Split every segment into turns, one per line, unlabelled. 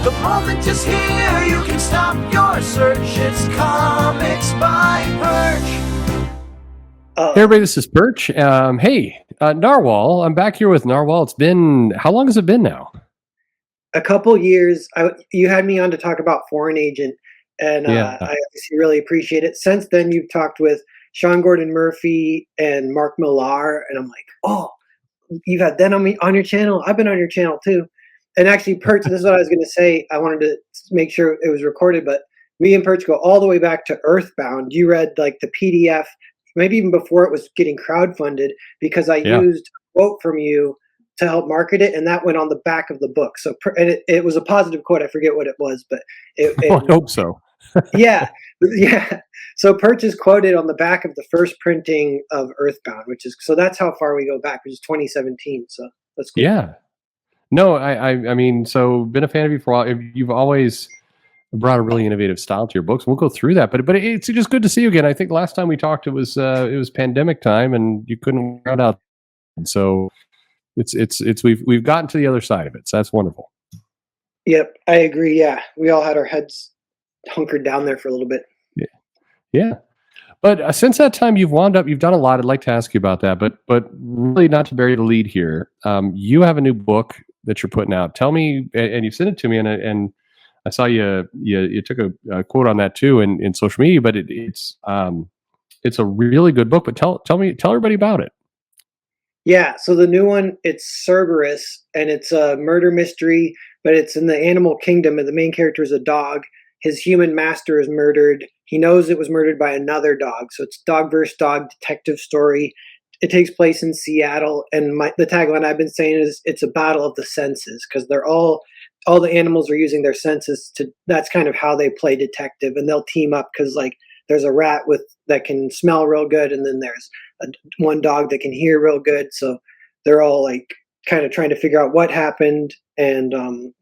The moment is here, you can stop your search. It's Comics by Perch.
Hey everybody, this is Perch. Narwhal. I'm back here with Narwhal. It's been, how long has it been now?
A couple years. You had me on to talk about Foreign Agent, and I obviously really appreciate it. Since then, you've talked with Sean Gordon Murphy and Mark Millar, and I'm like, oh, you've had them on your channel. I've been on your channel too. And actually, Perch, this is what I was going to say. I wanted to make sure it was recorded, but me and Perch go all the way back to Earthbound. You read like the PDF, maybe even before it was getting crowdfunded, because I used a quote from you to help market it, and that went on the back of the book. So, and it was a positive quote. I forget what it was, but
I hope so.
yeah. So Perch is quoted on the back of the first printing of Earthbound, so that's how far we go back, which is 2017. So that's cool.
Yeah. No, I mean, so been a fan of you for a while. You've always brought a really innovative style to your books. We'll go through that, but it's just good to see you again. I think last time we talked, it was pandemic time, and you couldn't run out. And so we've gotten to the other side of it. So that's wonderful.
Yep, I agree. Yeah, we all had our heads hunkered down there for a little bit.
Yeah. But since that time, you've done a lot. I'd like to ask you about that, but really not to bury the lead here. You have a new book that you're putting out. Tell me, and you sent it to me, and I saw you took a quote on that too in social media. But it's a really good book. But tell everybody about it.
Yeah. So the new one, it's Cerberus, and it's a murder mystery, but it's in the animal kingdom, and the main character is a dog. His human master is murdered. He knows it was murdered by another dog. So it's dog versus dog detective story. It takes place in Seattle. And the tagline I've been saying is it's a battle of the senses, because they're all the animals are using their senses that's kind of how they play detective. And they'll team up because like there's a rat that can smell real good. And then there's one dog that can hear real good. So they're all like kind of trying to figure out what happened and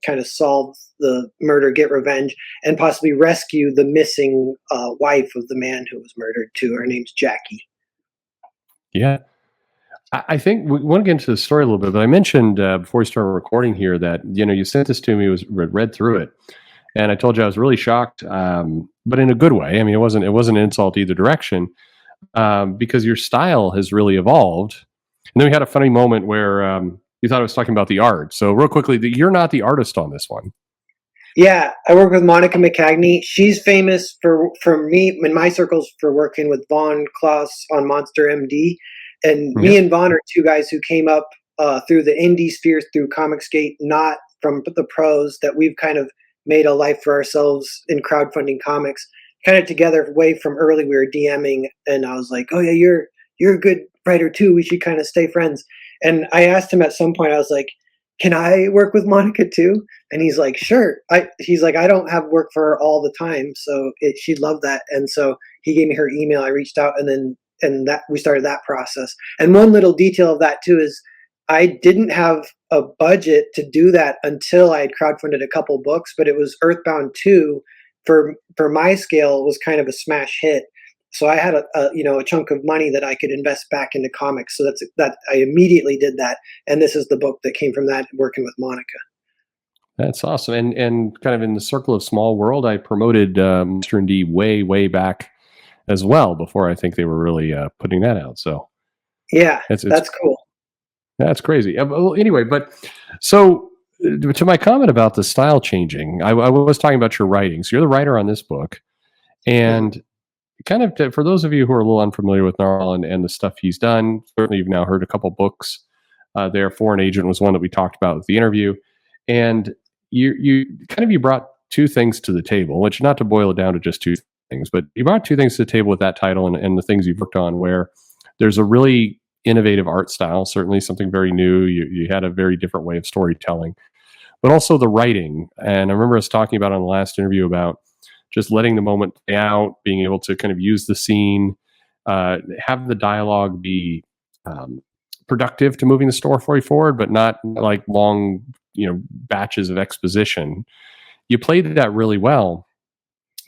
kind of solve the murder, get revenge, and possibly rescue the missing wife of the man who was murdered too. Her name's Jackie.
Yeah. I think we want to get into the story a little bit, but I mentioned before we started recording here that, you sent this to me, read through it, and I told you I was really shocked, but in a good way. I mean, it wasn't an insult either direction, because your style has really evolved. And then we had a funny moment where you thought I was talking about the art. So real quickly, you're not the artist on this one.
Yeah, I work with Monica McKenna. She's famous for me in my circles for working with Vaughn Klaus on Monster MD. And me and Vaughn are two guys who came up through the indie sphere, through Comicsgate, not from the pros, that we've kind of made a life for ourselves in crowdfunding comics. Kind of together way from early, we were DMing, and I was like, oh yeah, you're a good writer too. We should kind of stay friends. And I asked him at some point, I was like, can I work with Monica too? And he's like, sure. He's like, I don't have work for her all the time, so she'd love that. And so he gave me her email. I reached out, and that we started that process. And one little detail of that too is I didn't have a budget to do that until I had crowdfunded a couple books, but it was Earthbound 2 for my scale was kind of a smash hit. So I had a chunk of money that I could invest back into comics. So that I immediately did that. And this is the book that came from that, working with Monica.
That's awesome. And kind of in the circle of Small World, I promoted Monster D way back as well, before I think they were really putting that out. So
yeah, that's cool.
That's crazy. Anyway, but so to my comment about the style changing, I was talking about your writing. So you're the writer on this book, and kind of for those of you who are a little unfamiliar with Narwhal and the stuff he's done, certainly you've now heard a couple books there. Foreign Agent was one that we talked about with the interview, and you brought two things to the table, which, not to boil it down to just two things, but you brought two things to the table with that title and the things you've worked on, where there's a really innovative art style, certainly something very new. You had a very different way of storytelling, but also the writing. And I remember us talking about on the last interview about just letting the moment play out, being able to kind of use the scene, have the dialogue be productive to moving the story forward, but not like long, batches of exposition. You played that really well.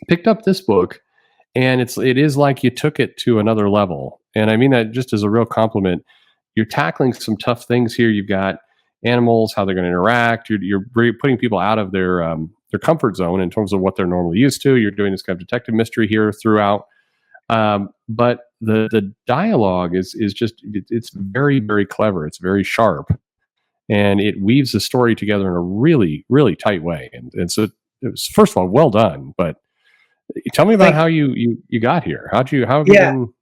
Picked up this book, and it is like you took it to another level. And I mean that just as a real compliment. You're tackling some tough things here. You've got animals, how they're going to interact. You're putting people out of their comfort zone in terms of what they're normally used to. You're doing this kind of detective mystery here throughout. But the dialogue is just, it's very, very clever. It's very sharp, and it weaves the story together in a really, really tight way. And so it was, first of all, well done. But tell me about how you got here. How have you been?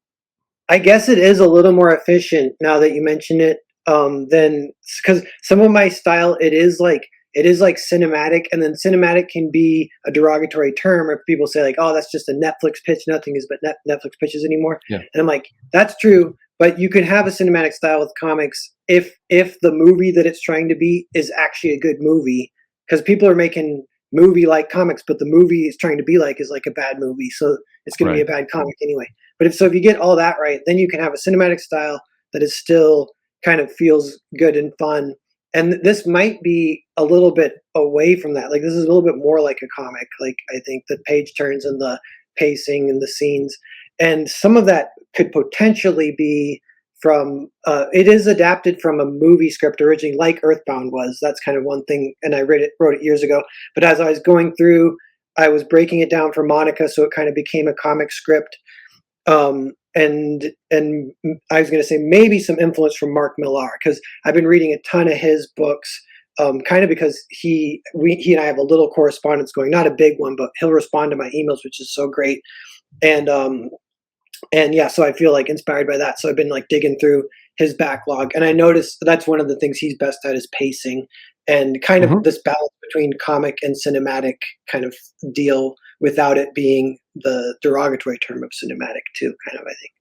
I guess it is a little more efficient now that you mention it. Than, because some of my style, it is like cinematic, and then cinematic can be a derogatory term, or people say like, oh, that's just a Netflix pitch. Nothing is but Netflix pitches anymore.
Yeah.
And I'm like, that's true, but you can have a cinematic style with comics if the movie that it's trying to be is actually a good movie, because people are making movie like comics, but the movie it's trying to be like is like a bad movie, so it's going to be a bad comic anyway. But if you get all that right, then you can have a cinematic style that is still kind of feels good and fun. And this might be a little bit away from that. Like, this is a little bit more like a comic. Like, I think the page turns and the pacing and the scenes, and some of that could potentially be from, it is adapted from a movie script originally, like Earthbound was. That's kind of one thing. And I wrote it years ago. But as I was going through, I was breaking it down for Monica, so it kind of became a comic script. And I was going to say maybe some influence from Mark Millar, because I've been reading a ton of his books, kind of because he and I have a little correspondence going, not a big one, but he'll respond to my emails, which is so great. And yeah, so I feel like inspired by that. So I've been like digging through his backlog, and I noticed that's one of the things he's best at is pacing, and kind of this balance between comic and cinematic kind of deal, without it being the derogatory term of cinematic too, kind of, I think.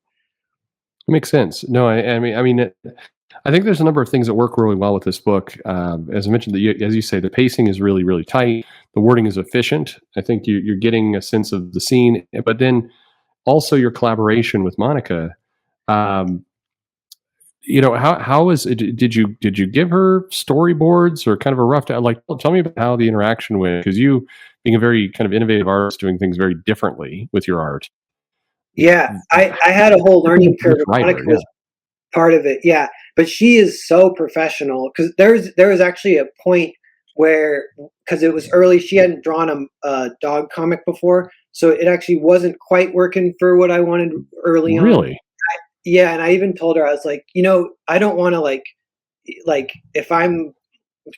It makes sense. No, I mean, I think there's a number of things that work really well with this book. As I mentioned, as you say, the pacing is really, really tight. The wording is efficient. I think you're getting a sense of the scene, but then also your collaboration with Monica. How is it? Did you give her storyboards or kind of a rough, like, tell me about how the interaction went, because you, being a very kind of innovative artist, doing things very differently with your art.
Yeah, I had a whole learning curve. Monica was part of it, yeah. But she is so professional, because there was actually a point where, because it was early, she hadn't drawn a dog comic before, so it actually wasn't quite working for what I wanted early on.
Really?
Yeah, and I even told her, I was like, I don't want to like if I'm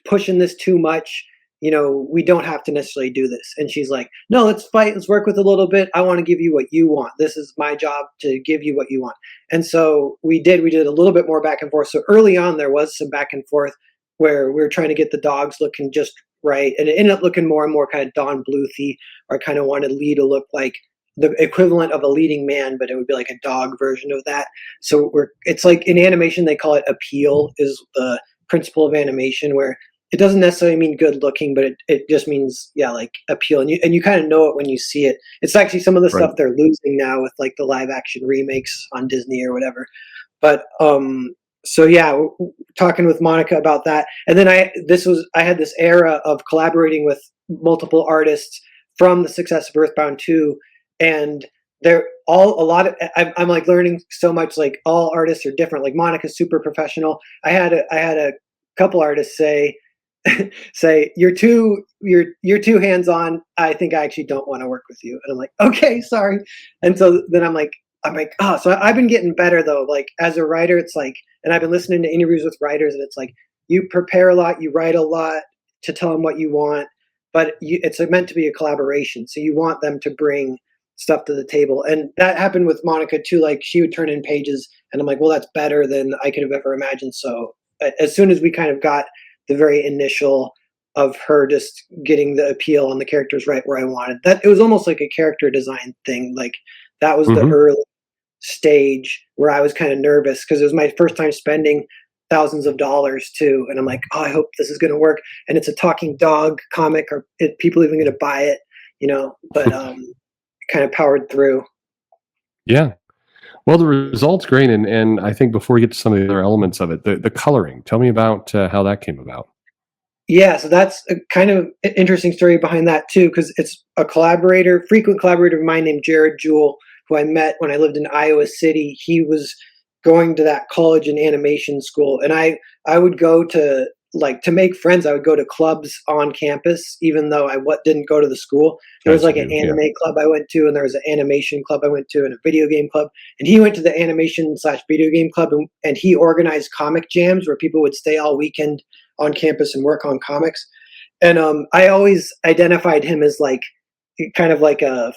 pushing this too much, we don't have to necessarily do this. And she's like, no, let's fight. Let's work with a little bit. I want to give you what you want. This is my job to give you what you want. And so we did a little bit more back and forth. So early on, there was some back and forth where we were trying to get the dogs looking just right. And it ended up looking more and more kind of Don Bluthy, or I kind of wanted Lee to look like the equivalent of a leading man, but it would be like a dog version of that. So it's like in animation, they call it appeal, is the principle of animation, where it doesn't necessarily mean good looking, but it just means, yeah, like appeal. And you kind of know it when you see it. It's actually some of the stuff they're losing now with like the live action remakes on Disney or whatever. But, so yeah, talking with Monica about that. And then I had this era of collaborating with multiple artists from the success of Earthbound 2. And they're all I'm like learning so much, like all artists are different. Like Monica's super professional. I had a couple artists say, you're too hands-on. I think I actually don't want to work with you. And I'm like, okay, sorry. And so then I'm like, oh, so I've been getting better though. Like as a writer, it's like, and I've been listening to interviews with writers, and it's like, you prepare a lot, you write a lot to tell them what you want, but it's meant to be a collaboration. So you want them to bring stuff to the table. And that happened with Monica too. Like she would turn in pages and I'm like, well, that's better than I could have ever imagined. So as soon as we kind of got the very initial of her just getting the appeal on the characters right where I wanted, that it was almost like a character design thing. Like that was the early stage where I was kind of nervous, because it was my first time spending thousands of dollars too. And I'm like, oh, I hope this is going to work. And it's a talking dog comic, or people even going to buy it, but, kind of powered through.
Yeah. Well, the result's great. And I think before we get to some of the other elements of it, the coloring, tell me about how that came about.
Yeah. So that's a kind of interesting story behind that too, because it's a frequent collaborator of mine named Jared Jewell, who I met when I lived in Iowa City. He was going to that college and animation school. And I would go to like to make friends, I would go to clubs on campus, even though I didn't go to the school. There was like an anime club I went to, and there was an animation club I went to, and a video game club. And he went to the animation/video game club, and he organized comic jams where people would stay all weekend on campus and work on comics. And I always identified him as like kind of like a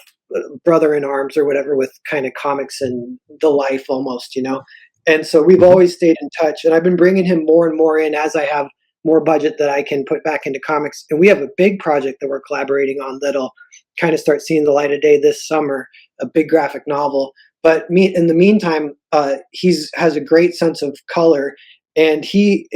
brother in arms or whatever with kind of comics and the life almost, you know. And so we've always stayed in touch, and I've been bringing him more and more in as I have more budget that I can put back into comics. And we have a big project that we're collaborating on that'll kind of start seeing the light of day this summer, a big graphic novel. But in the meantime, has a great sense of color, and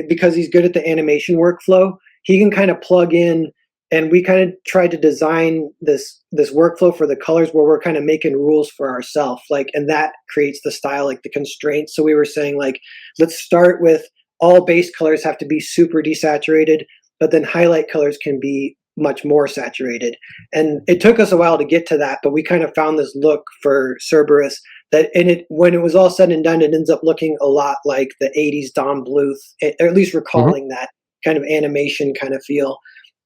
because he's good at the animation workflow, he can kind of plug in. And we kind of tried to design this workflow for the colors where we're kind of making rules for ourselves, like, and that creates the style, like the constraints. So we were saying, like, let's start with all base colors have to be super desaturated, but then highlight colors can be much more saturated. And it took us a while to get to that, but we kind of found this look for Cerberus that when it was all said and done, it ends up looking a lot like the 80s Don Bluth, or at least recalling that kind of animation kind of feel.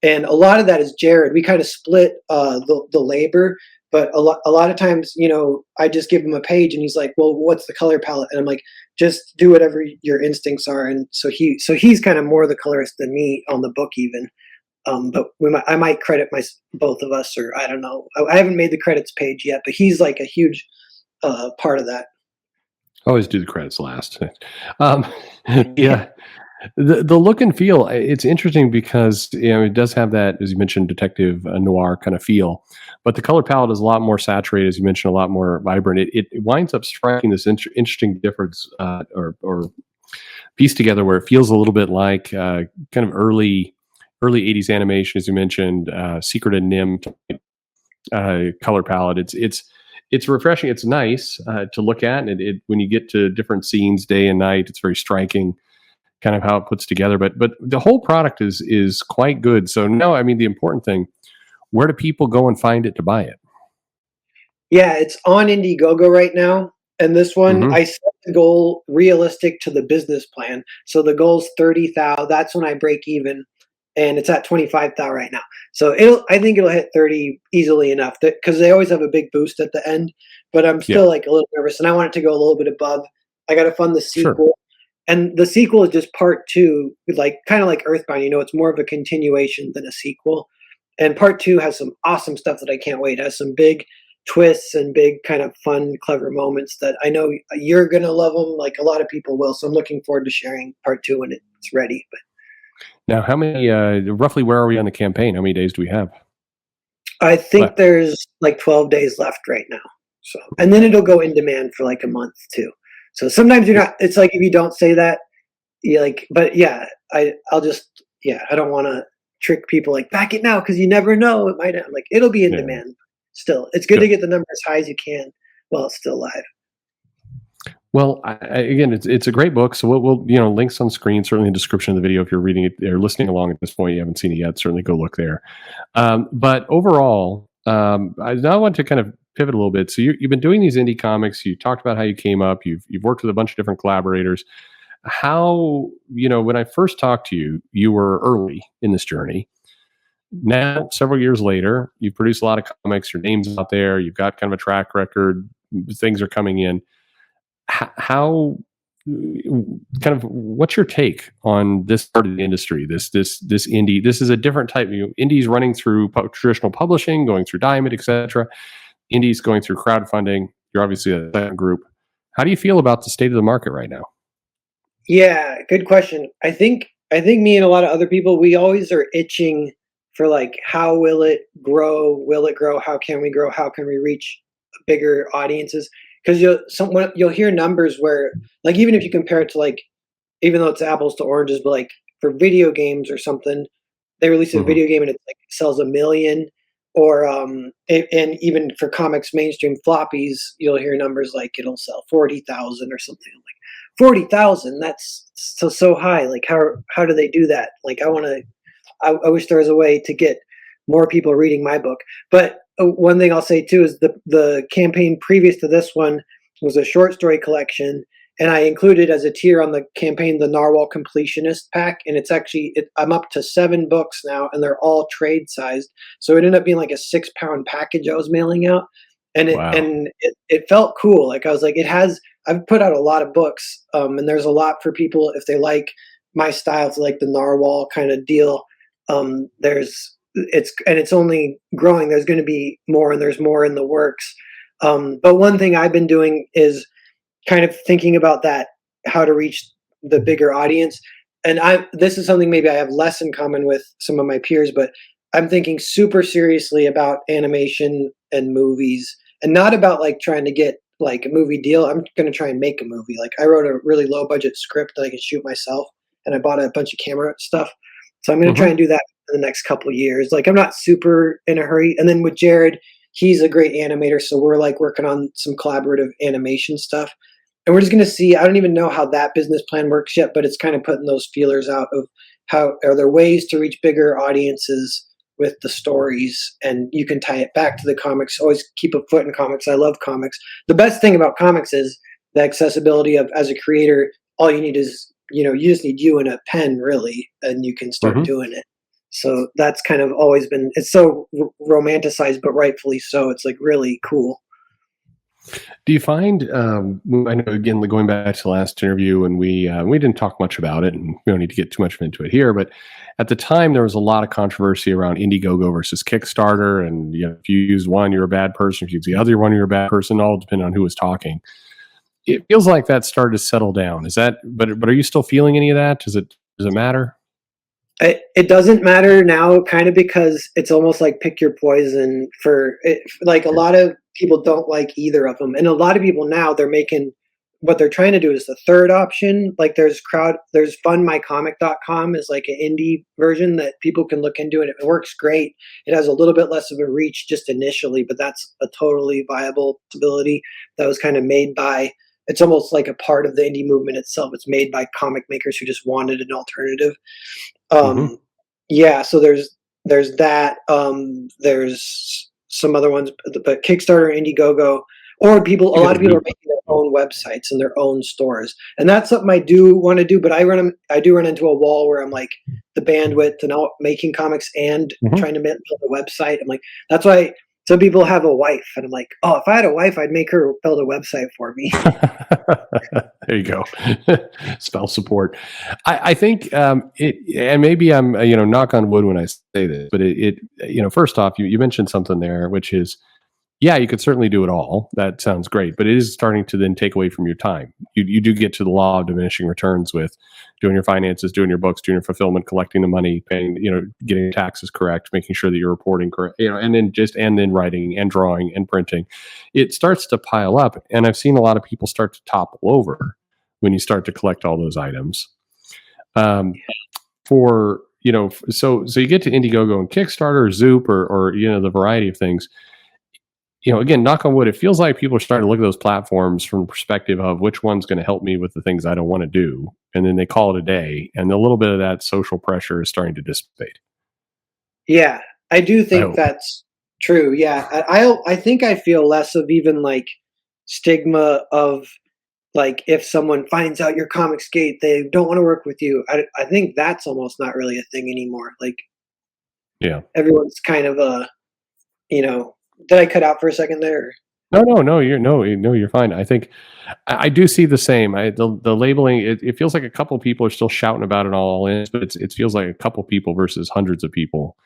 And a lot of that is Jared. We kind of split the labor, but a lot of times, you know, I just give him a page and he's like, well, what's the color palette? And I'm like, just do whatever your instincts are. And so he's kind of more the colorist than me on the book even. But I might credit both of us, or I don't know. I haven't made the credits page yet, but he's like a huge part of that.
Always do the credits last. Yeah. The look and feel, it's interesting because, you know, it does have that, as you mentioned, detective noir kind of feel, but the color palette is a lot more saturated, as you mentioned, a lot more vibrant. It winds up striking this interesting difference or piece together where it feels a little bit like kind of early 80s animation, as you mentioned, Secret and Nim color palette. It's refreshing. It's nice to look at, and when you get to different scenes, day and night, it's very striking. Kind of how it puts together, but the whole product is quite good. So no, I mean, the important thing, where do people go and find it to buy it?
Yeah, it's on Indiegogo right now. And this one, I set the goal realistic to the business plan. So the goal's 30,000. That's when I break even, and it's at 25,000 right now. So I think it'll hit 30 easily enough, because they always have a big boost at the end. But I'm still like a little nervous, and I want it to go a little bit above. I got to fund the sequel. Sure. And the sequel is just part 2, like kind of like Earthbound, you know, it's more of a continuation than a sequel. And part 2 has some awesome stuff that I can't wait. It has some big twists and big kind of fun, clever moments that I know you're going to love them, like a lot of people will. So I'm looking forward to sharing part 2 when it's ready. But
now, how many, roughly, where are we on the campaign? How many days do we have?
I think there's like 12 days left right now. So, and then it'll go in demand for like a month too. So sometimes you're not, it's like, if you don't say that, you like, but yeah, I don't want to trick people like back it now, because you never know. It might, like, it'll be in demand still. It's good to get the number as high as you can while it's still live.
Well, again, it's a great book. So we'll links on screen, certainly in the description of the video. If you're reading it or listening along at this point, you haven't seen it yet, certainly go look there. But overall, I now want to kind of pivot a little bit. So you've been doing these indie comics. You talked about how you came up. You've worked with a bunch of different collaborators. How, when I first talked to you, you were early in this journey. Now, several years later, you've produced a lot of comics. Your name's out there. You've got kind of a track record. Things are coming in. How kind of, what's your take on this part of the industry? This indie. This is a different type. Indies running through traditional publishing, going through Diamond, etc. Indies going through crowdfunding. You're obviously a second group. How do you feel about the state of the market right now?
Yeah, good question. I think me and a lot of other people, we always are itching for, like, how will it grow? Will it grow? How can we grow? How can we reach bigger audiences? Because you'll hear numbers where, like, even if you compare it to, like, even though it's apples to oranges, but like for video games or something, they release a video game and it like sells 1 million. Or and even for comics mainstream floppies, you'll hear numbers like it'll sell 40,000 or something. Like 40,000, that's so high. Like how do they do that? Like I wish there was a way to get more people reading my book. But one thing I'll say too is the campaign previous to this one was a short story collection, And I included as a tier on the campaign the Narwhal Completionist pack, and it's actually I'm up to 7 books now, and they're all trade sized. So it ended up being like a 6-pound package I was mailing out, and
Wow.
it felt cool. Like I was like, I've put out a lot of books, and there's a lot for people if they like my style. It's like the Narwhal kind of deal. It's only growing. There's going to be more, and there's more in the works. But one thing I've been doing is kind of thinking about that, how to reach the bigger audience. And this is something maybe I have less in common with some of my peers, but I'm thinking super seriously about animation and movies, and not about like trying to get like a movie deal. I'm going to try and make a movie. Like I wrote a really low budget script that I can shoot myself, and I bought a bunch of camera stuff. So I'm going to try and do that in the next couple of years. Like I'm not super in a hurry. And then with Jared, he's a great animator, so we're like working on some collaborative animation stuff. And we're just going to see. I don't even know how that business plan works yet, but it's kind of putting those feelers out of how are there ways to reach bigger audiences with the stories, and you can tie it back to the comics. Always keep a foot in comics. I love comics. The best thing about comics is the accessibility of, as a creator, all you need is, you just need you and a pen really, and you can start doing it. So that's kind of always been, it's so romanticized, but rightfully so. It's like really cool.
Do you find, I know, again, going back to the last interview, and we didn't talk much about it, and we don't need to get too much into it here, but at the time there was a lot of controversy around Indiegogo versus Kickstarter, and if you use one, you're a bad person. If you use the other one, you're a bad person, all depending on who was talking. It feels like that started to settle down. Is that, but are you still feeling any of that? Does it matter?
It doesn't matter now, kind of, because it's almost like pick your poison for it. Like a lot of people don't like either of them, and a lot of people now what they're trying to do is the third option. Like there's fundmycomic.com is like an indie version that people can look into, and it works great. It has a little bit less of a reach just initially, but that's a totally viable possibility. That was kind of made by, it's almost like a part of the indie movement itself. It's made by comic makers who just wanted an alternative. Yeah, so there's that. There's some other ones, but Kickstarter, Indiegogo, or a lot of people are making their own websites and their own stores, and that's something I do want to do. But I do run into a wall where I'm like, the bandwidth and all, making comics and trying to build a website. I'm like, that's why some people have a wife, and I'm like, oh, if I had a wife, I'd make her build a website for me.
There you go. Spouse support. I think and maybe I'm knock on wood when I say this, but it first off, you mentioned something there, which is, yeah, you could certainly do it all. That sounds great, but it is starting to then take away from your time. You do get to the law of diminishing returns with doing your finances, doing your books, doing your fulfillment, collecting the money, paying, getting taxes correct, making sure that you're reporting correct, and then writing and drawing and printing. It starts to pile up, and I've seen a lot of people start to topple over when you start to collect all those items. So you get to Indiegogo and Kickstarter, Zoop, or the variety of things. Again, knock on wood, it feels like people are starting to look at those platforms from the perspective of which one's going to help me with the things I don't want to do. And then they call it a day. And a little bit of that social pressure is starting to dissipate.
Yeah, I do think that's true. Yeah. I think I feel less of even like stigma of like, if someone finds out your comics gate, they don't want to work with you. I think that's almost not really a thing anymore. Like, yeah, everyone's kind of did I cut out for a second there?
No, you're fine. I think I do see the same. The labeling, it feels like a couple people are still shouting about it all in, but it feels like a couple people versus hundreds of people.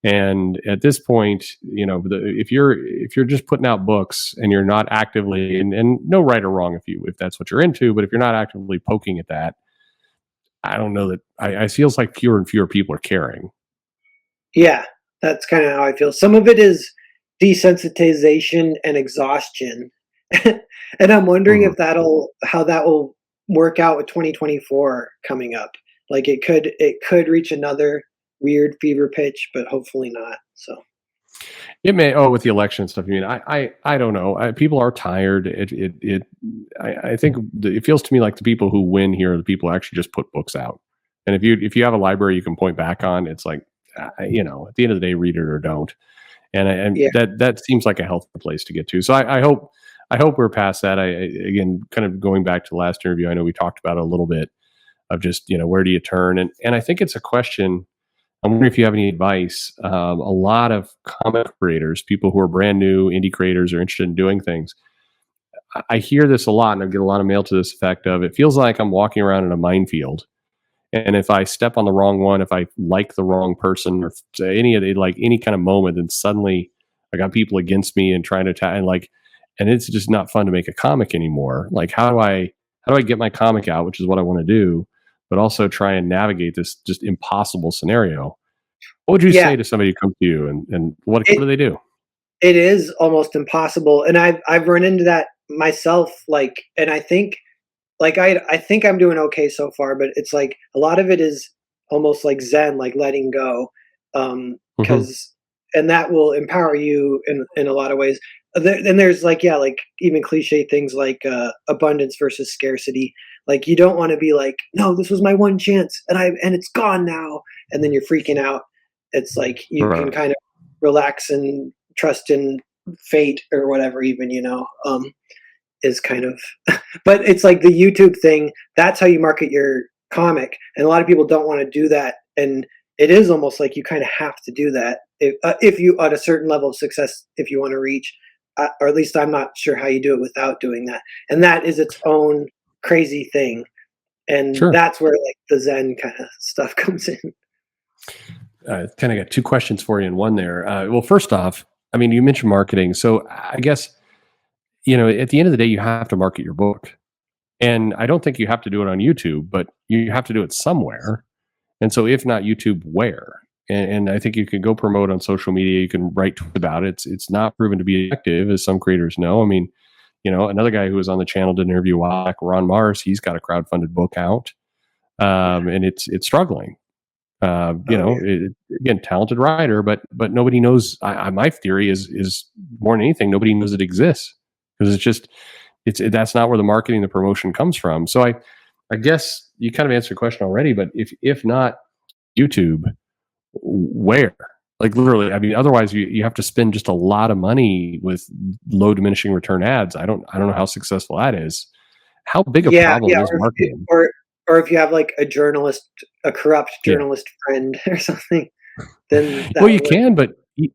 And at this point, if you're just putting out books and you're not actively, and no right or wrong if that's what you're into, but if you're not actively poking at that, I don't know that I feels like fewer and fewer people are caring. Yeah,
that's kind of how I feel. Some of it is desensitization and exhaustion, and I'm wondering if how that will work out with 2024 coming up. Like it could reach another weird fever pitch, but hopefully not. So
it may. Oh, with the election stuff, you mean? I don't know. People are tired. I think it feels to me like the people who win here are the people who actually just put books out. And if you have a library you can point back on, it's like at the end of the day, read it or don't. And that seems like a healthy place to get to. So I hope I hope we're past that. Again, kind of going back to the last interview, I know we talked about it a little bit of just, where do you turn? And I think it's a question. I'm wondering if you have any advice. A lot of comic creators, people who are brand new indie creators, are interested in doing things. I hear this a lot, and I get a lot of mail to this effect of, it feels like I'm walking around in a minefield. And if I step on the wrong one, if I like the wrong person, or any of the, like any kind of moment, then suddenly I got people against me and trying to attack, and it's just not fun to make a comic anymore. Like, how do I get my comic out, which is what I want to do, but also try and navigate this just impossible scenario? What would you say to somebody who comes to you, and what do they do?
It is almost impossible, and I've run into that myself. And I think, I think I'm doing okay so far, but it's like a lot of it is almost like Zen, like letting go, because and that will empower you in a lot of ways. And there's like even cliche things like abundance versus scarcity. Like, you don't want to be like, no, this was my one chance, and it's gone now, and then you're freaking out. It's like you can kind of relax and trust in fate or whatever, even, is kind of, but it's like the YouTube thing. That's how you market your comic. And a lot of people don't want to do that. And it is almost like you kind of have to do that if you, at a certain level of success, if you want to reach, or at least I'm not sure how you do it without doing that. And that is its own crazy thing. And that's where like the Zen kind of stuff comes in.
Kind of got two questions for you in one there. Well, first off, I mean, you mentioned marketing. So I guess, at the end of the day, you have to market your book. And I don't think you have to do it on YouTube, but you have to do it somewhere. And so if not YouTube, where? And I think you can go promote on social media. You can write about it. It's not proven to be effective, as some creators know. I mean, another guy who was on the channel did an interview a while back, Ron Mars. He's got a crowdfunded book out, and it's struggling. Again, talented writer, but nobody knows. My theory is more than anything, nobody knows it exists, because that's not where the marketing, the promotion comes from. So I guess you kind of answered the question already, but if not YouTube, where? Like, literally, I mean, otherwise you have to spend just a lot of money with low diminishing return ads. I don't know how successful that is. How big a problem is marketing?
Or if you have like a corrupt journalist friend or something, then
you can, but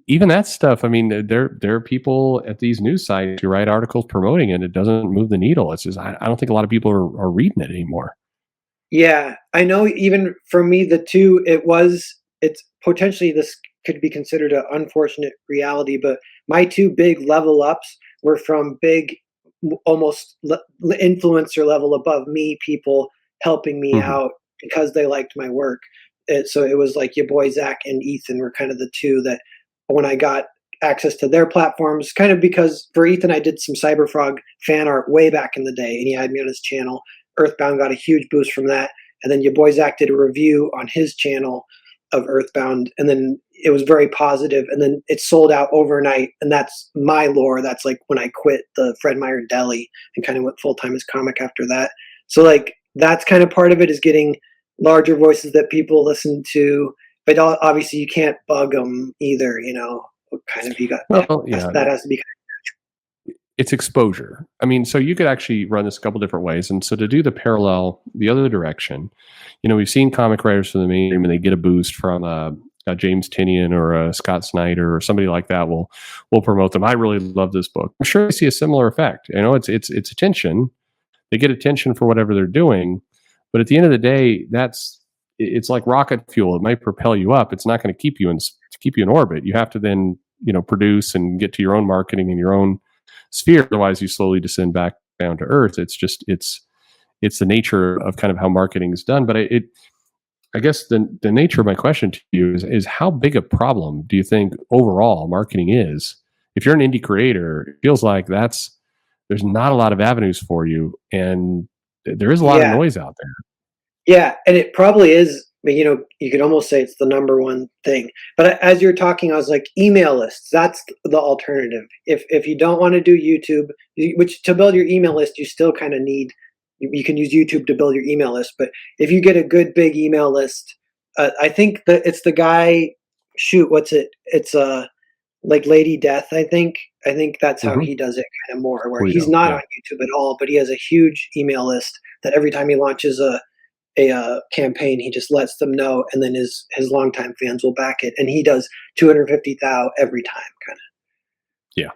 even that stuff, I mean, there are people at these news sites who write articles promoting it. It doesn't move the needle. It's just, I don't think a lot of people are reading it anymore.
Yeah, I know. Even for me, it's potentially, this could be considered an unfortunate reality, but my two big level ups were from big, almost influencer level above me people helping me out because they liked my work. So it was like your boy Zach and Ethan were kind of the two that, when I got access to their platforms, kind of because for Ethan, I did some Cyberfrog fan art way back in the day, and he had me on his channel. Earthbound got a huge boost from that. And then your boy Zach did a review on his channel of Earthbound, and then it was very positive, and then it sold out overnight. And that's my lore. That's like when I quit the Fred Meyer Deli and kind of went full-time as comic after that. So like, that's kind of part of it, is getting larger voices that people listen to, but obviously you can't bug them either. Kind of, you got that has to be.
It's exposure. I mean, so you could actually run this a couple different ways. And so to do the parallel, the other direction, we've seen comic writers from the mainstream, and they get a boost from a James Tynion or a Scott Snyder or somebody like that will promote them. I really love this book. I'm sure I see a similar effect. It's attention. They get attention for whatever they're doing, but at the end of the day, it's like rocket fuel. It might propel you up. It's not going to keep you in orbit. You have to then produce and get to your own marketing and your own sphere. Otherwise, you slowly descend back down to earth. It's the nature of kind of how marketing is done. But I guess the nature of my question to you is how big a problem do you think overall marketing is? If you're an indie creator, it feels like there's not a lot of avenues for you, and there is a lot of noise out there.
Yeah, and it probably is. You could almost say it's the number one thing. But as you're talking, I was like, email lists. That's the alternative. If you don't want to do YouTube, which to build your email list, you still kind of need. You can use YouTube to build your email list, but if you get a good big email list, I think that it's the guy. Shoot, what's it? It's like Lady Death, I think. I think that's how
Mhm.
he does it kind of more, where he's
Guido,
not
yeah.
on YouTube at all, but he has a huge email list that every time he launches a campaign, he just lets them know, and then his longtime fans will back it, and he does 250,000 every time, kind of.
Yeah.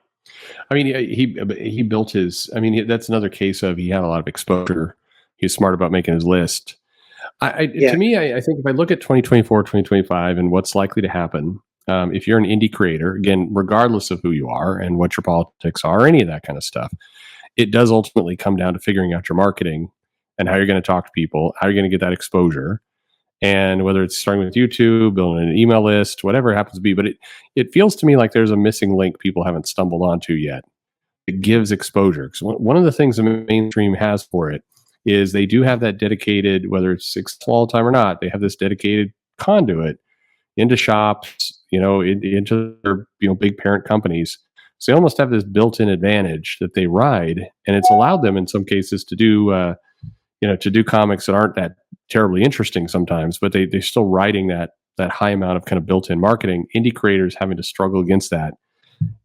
I mean, he built his. I mean, that's another case of he had a lot of exposure. He was smart about making his list.
Yeah,
To me, I think if I look at 2024, 2025, and what's likely to happen, if you're an indie creator, again, regardless of who you are and what your politics are, any of that kind of stuff, it does ultimately come down to figuring out your marketing and how you're going to talk to people, how you're going to get that exposure, and whether it's starting with YouTube, building an email list, whatever it happens to be. But it feels to me like there's a missing link people haven't stumbled onto yet. It gives exposure. Because one of the things the mainstream has for it is they do have that dedicated, whether it's successful all the time or not, they have this dedicated conduit into shops, into their big parent companies. So they almost have this built-in advantage that they ride, and it's allowed them in some cases to do comics that aren't that terribly interesting sometimes, but they're still riding that high amount of kind of built-in marketing. Indie creators having to struggle against that.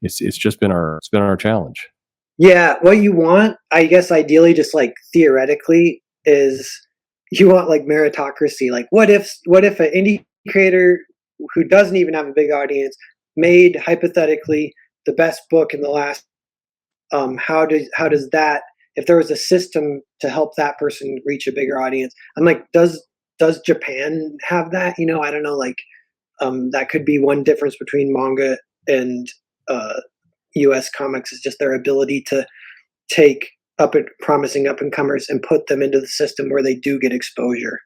It's just been our challenge.
yeah. What you want, I guess, ideally, just like theoretically, is you want like meritocracy. Like, what if an indie creator who doesn't even have a big audience made hypothetically the best book in the last how does that, if there was a system to help that person reach a bigger audience, I'm like, does Japan have that? I don't know, like, that could be one difference between manga and US comics, is just their ability to take promising up and comers and put them into the system where they do get exposure.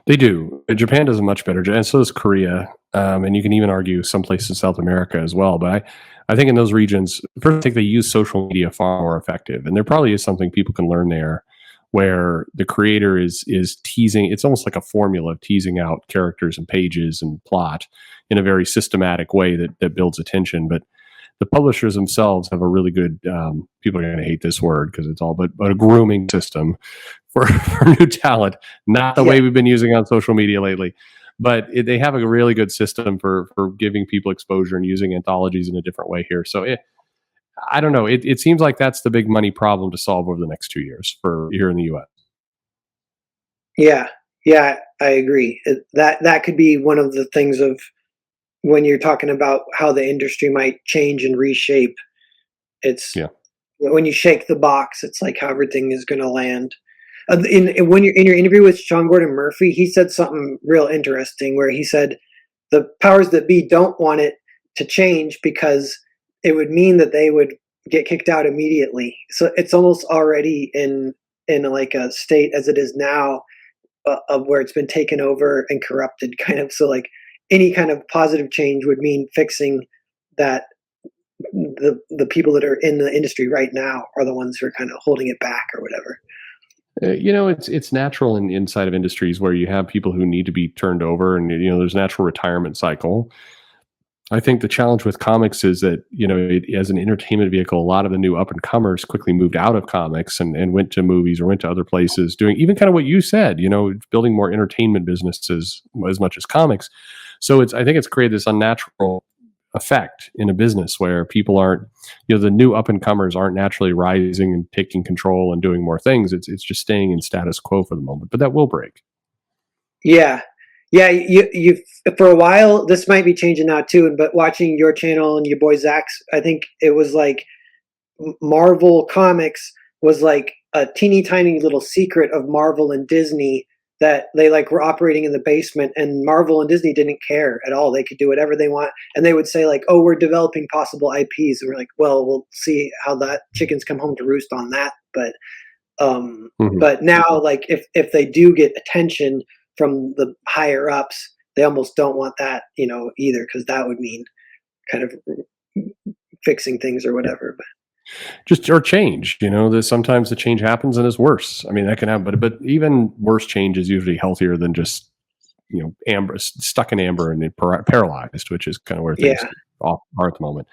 They do. Japan does a much better job, and so does Korea. And you can even argue some places in South America as well. But I think in those regions, first, I think they use social media far more effective, and there probably is something people can learn there, where the creator is teasing. It's almost like a formula of teasing out characters and pages and plot in a very systematic way that builds attention. But the publishers themselves have a really good. People are going to hate this word because it's all, but a grooming system for new talent. Not the
Yeah,
way we've been using on social media lately, but they have a really good system for giving people exposure and using anthologies in a different way here. So I don't know. It seems like that's the big money problem to solve over the next 2 years for here in the U.S.
yeah, yeah. I agree. That could be one of the things of when you're talking about how the industry might change and reshape. It's
Yeah.
when you shake the box, it's like how everything is going to land. When you're in your interview with Sean Gordon Murphy, he said something real interesting where he said the powers that be don't want it to change because it would mean that they would get kicked out immediately. So it's almost already in like a state as it is now, of where it's been taken over and corrupted, kind of. So like any kind of positive change would mean fixing that. The people that are in the industry right now are the ones who are kind of holding it back or whatever.
It's natural inside of industries where you have people who need to be turned over, and there's a natural retirement cycle. I think the challenge with comics is that, as an entertainment vehicle, a lot of the new up and comers quickly moved out of comics and went to movies or went to other places doing even kind of what you said, building more entertainment businesses as much as comics. So I think it's created this unnatural effect in a business where people aren't, the new up and comers aren't naturally rising and taking control and doing more things. It's just staying in status quo for the moment, but that will break.
Yeah, yeah. You for a while. This might be changing now too. But watching your channel and your boy Zach's, I think it was like Marvel Comics was like a teeny tiny little secret of Marvel and Disney that they like were operating in the basement, and Marvel and Disney didn't care at all. They could do whatever they want, and they would say like, "Oh, we're developing possible IPs," and we're like, "Well, we'll see how that chickens come home to roost on that."
Mhm.
But now, like, if they do get attention from the higher ups, they almost don't want that, either, because that would mean kind of fixing things or whatever. But
Just or change, that sometimes the change happens and is worse. I mean, that can happen, but even worse change is usually healthier than just amber, stuck in amber and paralyzed, which is kind of where things
yeah,
are at the moment.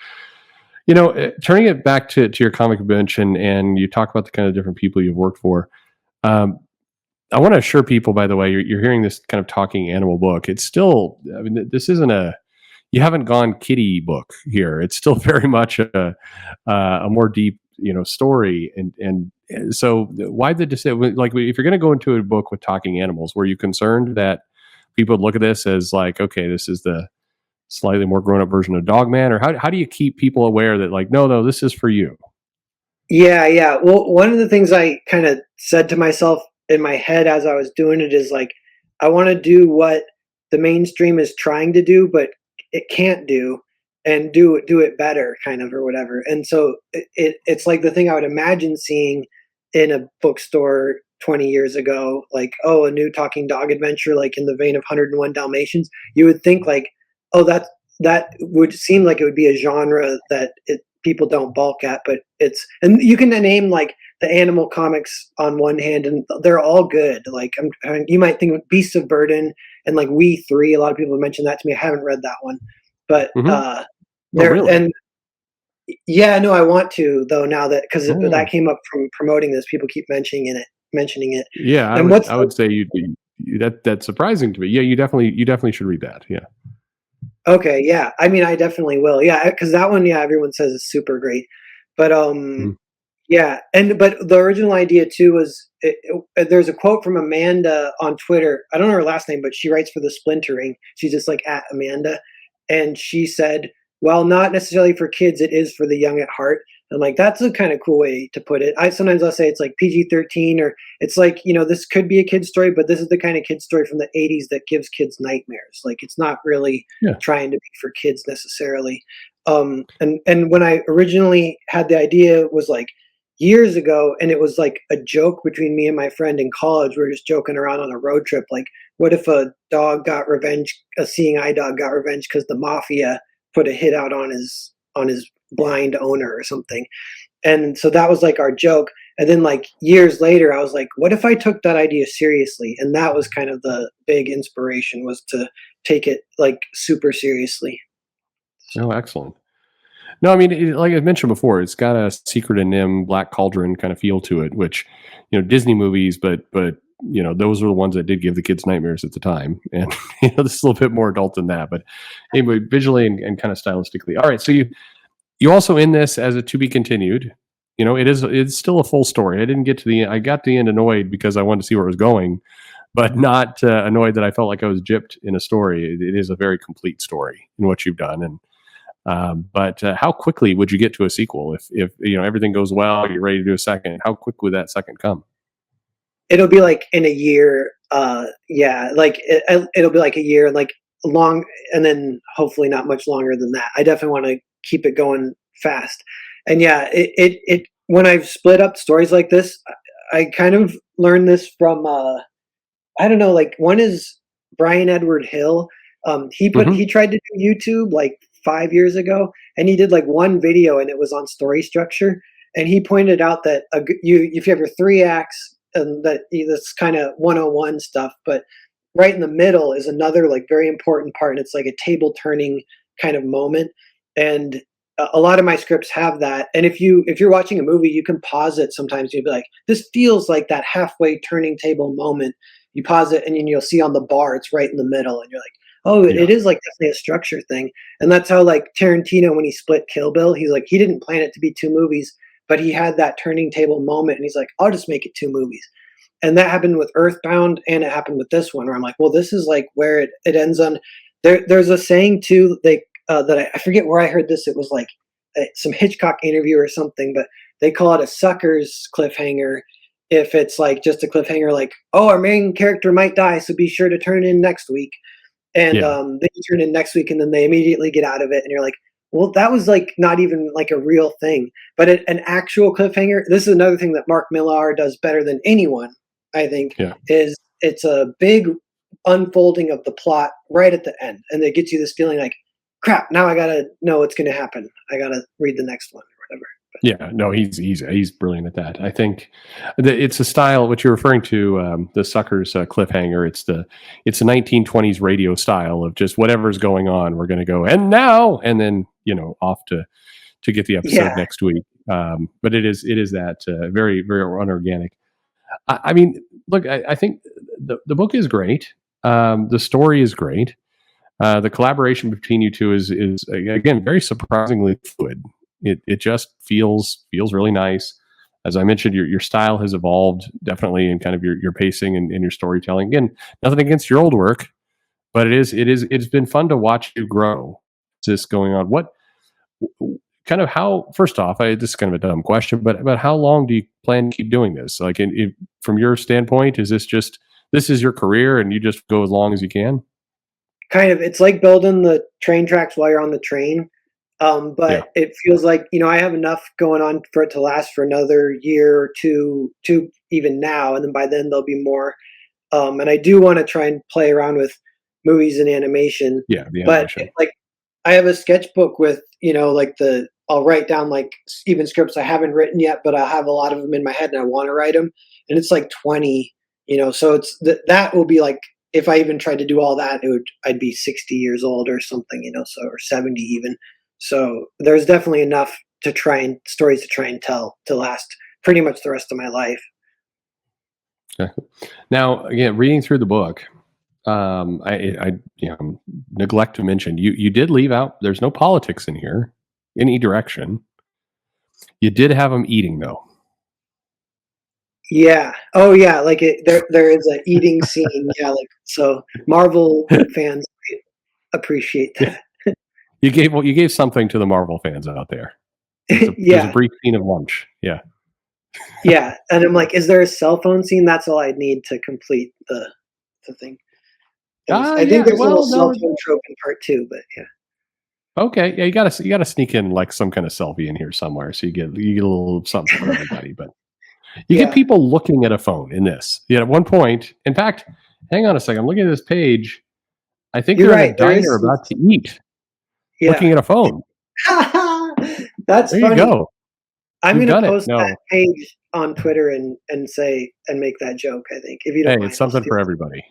Turning it back to your comic bench, and you talk about the kind of different people you've worked for. I want to assure people, by the way, you're hearing this kind of talking animal book. It's still, I mean, this isn't you haven't gone kiddie book here. It's still very much a more deep, story. And so why the decision? Like, if you're going to go into a book with talking animals, were you concerned that people would look at this as like, okay, this is the slightly more grown up version of Dogman, or how do you keep people aware that like, no, this is for you?
Yeah. Well, one of the things I kind of said to myself in my head as I was doing it is like, I want to do what the mainstream is trying to do, but it can't do, and do it better, kind of, or whatever. And so it's like the thing I would imagine seeing in a bookstore 20 years ago, like, oh, a new talking dog adventure, like in the vein of 101 Dalmatians. You would think like, oh, that would seem like it would be a genre that people don't balk at, but and you can name like the animal comics on one hand, and they're all good. Like, you might think of Beasts of Burden and like We Three. A lot of people have mentioned that to me. I haven't read that one, but
Oh,
there
really?
and yeah, no, I want to though now that because
Oh.
that came up from promoting this. People keep mentioning it.
Yeah,
And what's
I would say that's surprising to me. Yeah, you definitely should read that. Yeah.
okay? Yeah, I mean, I definitely will. Yeah, because that one, yeah, everyone says is super great. But
Mhm.
yeah, but the original idea too was there's a quote from Amanda on Twitter. I don't know her last name, but she writes for the Splintering. She's just like at Amanda, and she said, "While not necessarily for kids, it is for the young at heart." I'm like, that's a kind of cool way to put it. I'll say it's like PG-13, or it's like, this could be a kid's story, but this is the kind of kid's story from the '80s that gives kids nightmares. Like, it's not really
Yeah.
trying to be for kids necessarily. And when I originally had the idea, it was like years ago, and it was like a joke between me and my friend in college. We were just joking around on a road trip, like, what if a dog got revenge, a seeing eye dog got revenge because the mafia put a hit out on his blind owner or something. And so that was like our joke. And then like years later, I was like, what if I took that idea seriously? And that was kind of the big inspiration, was to take it like super seriously.
Oh, excellent. No, I mean, like I mentioned before, it's got a Secret and Nim, Black Cauldron kind of feel to it, which, Disney movies, but those are the ones that did give the kids nightmares at the time, and this is a little bit more adult than that. But anyway, visually and kind of stylistically. All right, so you also in this as a to be continued. It's still a full story. I didn't get to the end. I got to the end annoyed because I wanted to see where it was going, but not annoyed that I felt like I was gypped in a story. It is a very complete story in what you've done, and but how quickly would you get to a sequel if everything goes well, you're ready to do a second? How quick would that second come?
It'll be like in a year. Yeah, like it'll be like a year, like long, and then hopefully not much longer than that. I definitely want to keep it going fast. And yeah, it when I've split up stories like this, I kind of learned this from I don't know, like, one is Brian Edward Hill. He tried to do YouTube like 5 years ago, and he did like one video, and it was on story structure. And he pointed out that if you have your three acts, and that's kind of 101 stuff, but right in the middle is another like very important part, and it's like a table turning kind of moment. And a lot of my scripts have that. And if you're watching a movie, you can pause it sometimes. You'll be like, this feels like that halfway turning table moment. You pause it, and then you'll see on the bar it's right in the middle, and you're like, oh,
Yeah.
it is like definitely a structure thing. And that's how like Tarantino, when he split Kill Bill, he's like, he didn't plan it to be two movies, but he had that turning table moment, and he's like, I'll just make it two movies. And that happened with Earthbound, and it happened with this one, where I'm like, well, this is like where it ends on. There's a saying too, that I forget where I heard this. It was like some Hitchcock interview or something, but they call it a sucker's cliffhanger if it's like just a cliffhanger, like, oh, our main character might die, so be sure to turn in next week. And
Yeah.
they turn in next week, and then they immediately get out of it, and you're like, well, that was like not even like a real thing. But an actual cliffhanger, this is another thing that Mark Millar does better than anyone, I think,
Yeah.
is it's a big unfolding of the plot right at the end, and it gets you this feeling like, crap, now I gotta know what's gonna happen. I gotta read the next one or whatever.
Yeah, no, he's brilliant at that. I think it's a style. What you're referring to, the suckers cliffhanger. It's the 1920s radio style of just whatever's going on. We're going to go and now, and then off to get the episode
Yeah.
next week. But it is that very very unorganic. I mean, look, I think the book is great. The story is great. The collaboration between you two is again very surprisingly fluid. It just feels really nice. As I mentioned, your style has evolved definitely, in kind of your pacing and your storytelling. Again, nothing against your old work, but it's been fun to watch you grow. This going on. What kind of how? First off, this is kind of a dumb question, but how long do you plan to keep doing this? Like, from your standpoint, is this is your career and you just go as long as you can?
Kind of, it's like building the train tracks while you're on the train. But it feels like, I have enough going on for it to last for another year or two, even now. And then by then there'll be more. And I do want to try and play around with movies and animation.
Yeah. The
But
animation.
like, I have a sketchbook with, I'll write down like even scripts I haven't written yet, but I have a lot of them in my head and I want to write them. And it's like 20, so it's that will be like, if I even tried to do all that, I'd be 60 years old or something, so, or 70 even. So there's definitely enough stories to try and tell to last pretty much the rest of my life.
Okay. Now, again, reading through the book, I neglect to mention you did leave out. There's no politics in here, in any direction. You did have them eating though.
Yeah. Oh yeah. Like there is an eating scene. Yeah. Like, so Marvel fans appreciate that.
You gave something to the Marvel fans out there. There's a brief scene of lunch. Yeah.
Yeah. And I'm like, is there a cell phone scene? That's all I need to complete the thing. I think there's a little cell phone trope in part 2, but yeah. Okay.
Yeah, you gotta sneak in like some kind of selfie in here somewhere, so you get a little something for everybody. But you get people looking at a phone in this. Yeah, at one point, in fact, hang on a second. I'm looking at this page. I think they're in a diner about to eat. Yeah. Looking at a phone.
That's
there
funny.
You go.
I'm going to post that page on Twitter and make that joke. I think if you don't mind,
it's something for everybody.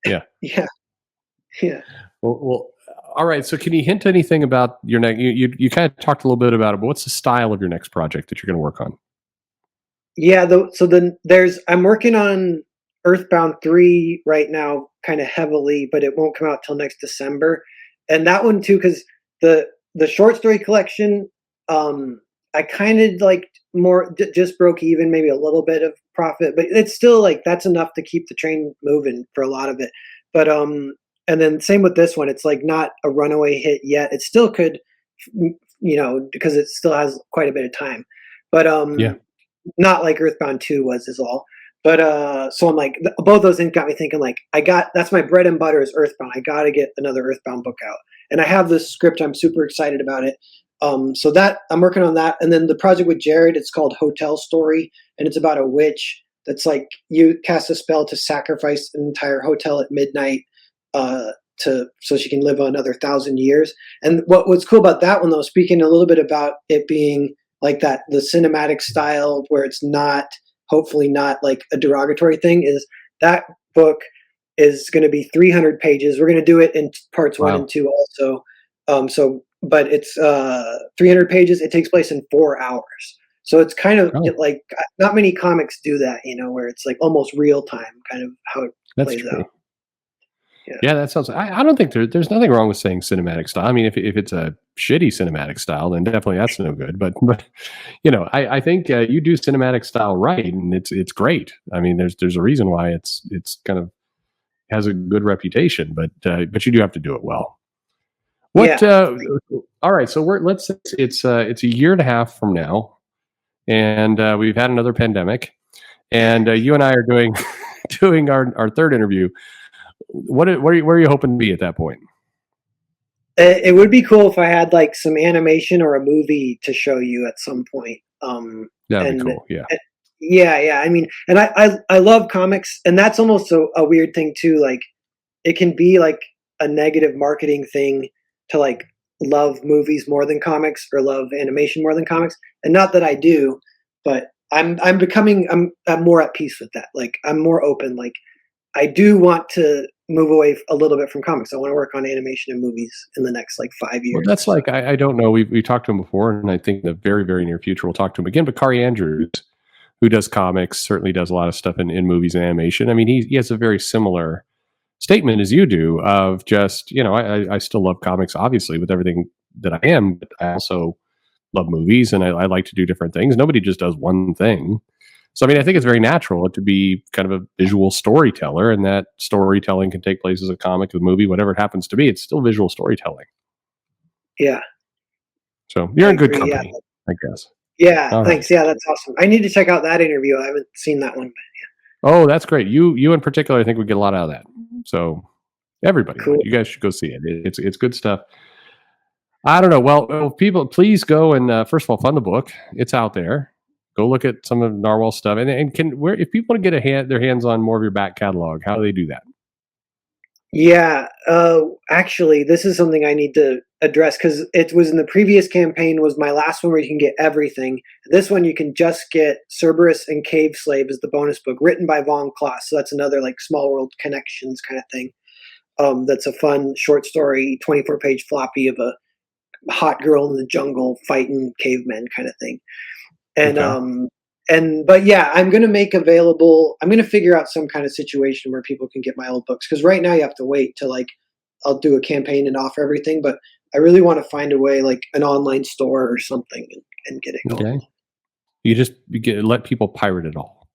Yeah.
Yeah.
Well, all right. So, can you hint anything about your next? You kind of talked a little bit about it, but what's the style of your next project that you're going to work on?
Yeah. I'm working on Earthbound 3 right now, kind of heavily, but it won't come out till next December. And that one too, because the short story collection, I kind of like more just broke even, maybe a little bit of profit, but it's still like that's enough to keep the train moving for a lot of it. But and then same with this one, it's like not a runaway hit yet. It still could, because it still has quite a bit of time. But not like Earthbound 2 is all. But so I'm like, both those things got me thinking like, that's my bread and butter is Earthbound. I got to get another Earthbound book out. And I have this script. I'm super excited about it. So that I'm working on that. And then the project with Jared, it's called Hotel Story. And it's about a witch that's like, you cast a spell to sacrifice an entire hotel at midnight so she can live another 1,000 years. And what's cool about that one though, speaking a little bit about it being like that, the cinematic style where it's hopefully not like a derogatory thing, is that book is going to be 300 pages. We're going to do it in parts 1 and 2 also. But it's 300 pages. It takes place in 4 hours. So it's kind of like not many comics do that, where it's like almost real time kind of how it plays out.
Yeah, that sounds. I don't think there's nothing wrong with saying cinematic style. I mean, if it's a shitty cinematic style, then definitely that's no good. But I think you do cinematic style right, and it's great. I mean, there's a reason why it's kind of has a good reputation, but you do have to do it well. All right, so it's a year and a half from now, and we've had another pandemic, and you and I are doing our third interview. Where are you hoping to be at that point?
It would be cool if I had like some animation or a movie to show you at some point.
That'd be cool. Yeah.
Yeah. I mean, and I love comics, and that's almost a weird thing too. Like, it can be like a negative marketing thing to like love movies more than comics or love animation more than comics. And not that I do, but I'm more at peace with that. Like, I'm more open. Like, I do want to move away a little bit from comics. I want to work on animation and movies in the next like 5 years.
Well, that's like, I don't know. We talked to him before, and I think in the very, very near future, we'll talk to him again. But Kari Andrews, who does comics, certainly does a lot of stuff in movies and animation. I mean, he has a very similar statement as you do of just, I still love comics, obviously, with everything that I am, but I also love movies and I like to do different things. Nobody just does one thing. So, I mean, I think it's very natural to be kind of a visual storyteller, and that storytelling can take place as a comic, a movie, whatever it happens to be. It's still visual storytelling.
Yeah.
So you're
I
in good
agree, yeah.
company, I guess.
Yeah,
All right.
thanks. Yeah, that's awesome. I need to check out that interview. I haven't seen that one.
Oh, that's great. You in particular, I think we get a lot out of that. So everybody,
Cool.
you guys should go see it. It's good stuff. I don't know. Well, people, please go and first of all, fund the book. It's out there. Go look at some of Narwhal stuff, and if people want to get their hands on more of your back catalog, how do they do that?
Yeah, actually, this is something I need to address because it was in the previous campaign was my last one where you can get everything. This one you can just get Cerberus and Cave Slave as the bonus book written by Von Kloss. So that's another like small world connections kind of thing. That's a fun short story, 24-page floppy of a hot girl in the jungle fighting cavemen kind of thing. And but yeah, I'm going to figure out some kind of situation where people can get my old books. Cause right now you have to wait till like, I'll do a campaign and offer everything, but I really want to find a way, like an online store or something and get it going.
Okay. You let people pirate it all.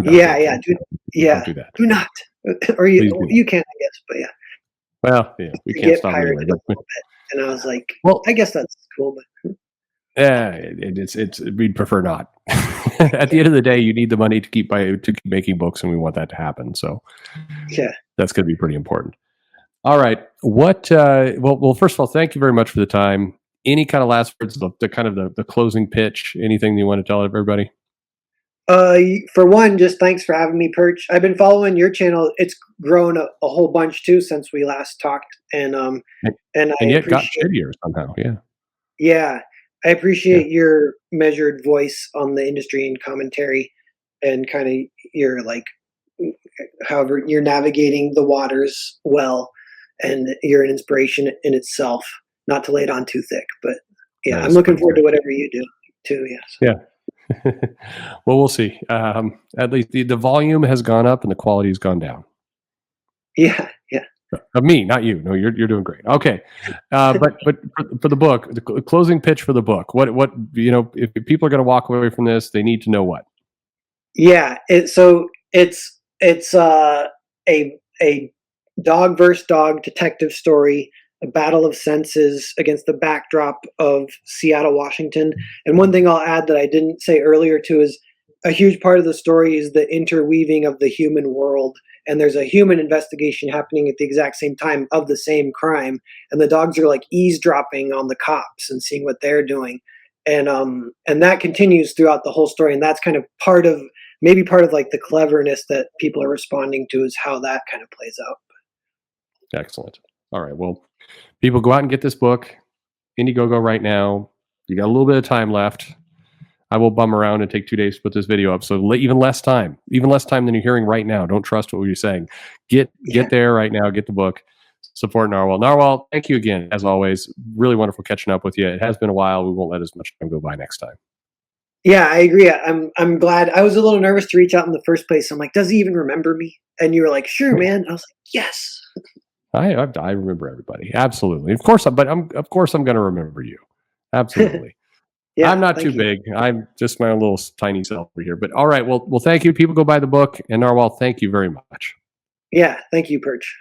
Yeah.
Don't do that.
Do not, or you can, I guess, but yeah.
Well, yeah, we can't stop anyway.
And I was like,
well,
I guess that's cool, but
yeah, we'd prefer not. At the end of the day, you need the money to keep making books, and we want that to happen. So,
yeah,
that's going to be pretty important. All right, well, first of all, thank you very much for the time. Any kind of last words, the closing pitch, anything you want to tell everybody?
For one, just thanks for having me, Perch. I've been following your channel. It's grown a whole bunch too since we last talked, and I
yet got shittier somehow.
Yeah, I appreciate your measured voice on the industry and commentary, and kind of your however you're navigating the waters well, and you're an inspiration in itself. Not to lay it on too thick, but yeah, I'm looking forward to whatever you do too. Yes.
Yeah. Well, we'll see. At least the volume has gone up and the quality has gone down.
Yeah.
Of me, not you. No, you're doing great. Okay, but for the book, the closing pitch for the book. What if people are going to walk away from this, they need to know what.
Yeah. It's a dog versus dog detective story. A battle of senses against the backdrop of Seattle, Washington. And one thing I'll add that I didn't say earlier too is a huge part of the story is the interweaving of the human world. And there's a human investigation happening at the exact same time of the same crime. And the dogs are like eavesdropping on the cops and seeing what they're doing. And that continues throughout the whole story. And that's kind of part of like the cleverness that people are responding to is how that kind of plays out.
Excellent. All right. Well, people go out and get this book. Indiegogo right now. You got a little bit of time left. I will bum around and take 2 days to put this video up. So even less time than you're hearing right now. Don't trust what we're saying. Get there right now. Get the book. Support Narwhal. Narwhal, thank you again, as always. Really wonderful catching up with you. It has been a while. We won't let as much time go by next time.
Yeah, I agree. I'm glad. I was a little nervous to reach out in the first place. I'm like, does he even remember me? And you were like, sure, man. I was like, yes.
I remember everybody. Absolutely. Of course I'm going to remember you. Absolutely. Yeah, I'm not too big. I'm just my own little tiny self over here. But all right. Well, thank you. People go buy the book. And Narwhal, thank you very much.
Yeah. Thank you, Perch.